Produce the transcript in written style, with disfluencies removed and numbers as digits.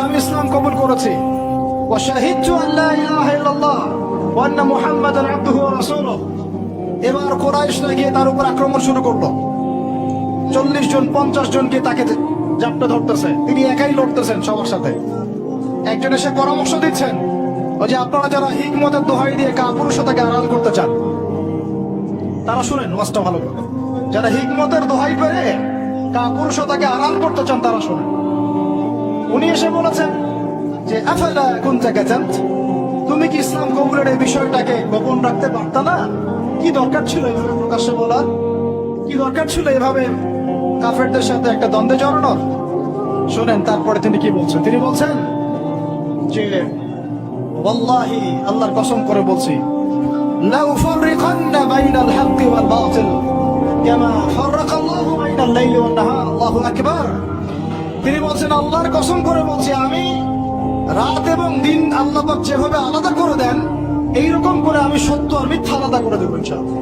আমি ইসলাম কবুল করেছি, ওয়া শাহিদতু আল্লা ইলাহা ইল্লাল্লাহ ওয়া আন্না মুহাম্মাদান আবদুহু ওয়া রাসূলুহু। এবার কুরাইশরা গিয়ে তার উপর আক্রমণ শুরু করলো। 40 জন 50 জনকে তাকে জাপটে ধরতেছে, তিনি একাই লড়তেছেন সবার সাথে। একজন এসে পরামর্শ দিচ্ছেন, ওই যে আপনারা যারা হিকমতের দোহাই দিয়ে কাপুরুষতাকে আড়াল করতে চান তারা শুনেন ওয়াজটা ভালো করে। যারা হিকমতের দোহাই করে কাপুরুষতাকে আড়াল করতে চান তারা শুনেন। উনি এসে বলেছেন যে আফালা কুনতা কাতামত, তুমি কি ইসলাম কবুলের এই বিষয়টাকে গোপন রাখতে পারতা না? কি দরকার ছিল এভাবে প্রকাশ্যে বলার? কি দরকার ছিল এভাবে কাফেরদের সাথে একটা দ্বন্দ্বে জড়ানোর? শুনেন তারপরে তিনি কি বলছেন। তিনি বলছেন যে ওয়াল্লাহি, আল্লাহর কসম করে বলছি, লা উফাররিকান্না বাইনাল হাক্কি ওয়াল বাতিল কামা ফাররাকাল্লাহু বাইনাল লাইলি ওয়ান নাহার। আল্লাহু আকবার। তিনি বলছেন আল্লাহর কসম করে বলছি, আমি রাত এবং দিন আল্লাহ পাক যেভাবে আলাদা করে দেন এইরকম করে আমি সত্য আর মিথ্যা আলাদা করে দেব ইনশাআল্লাহ।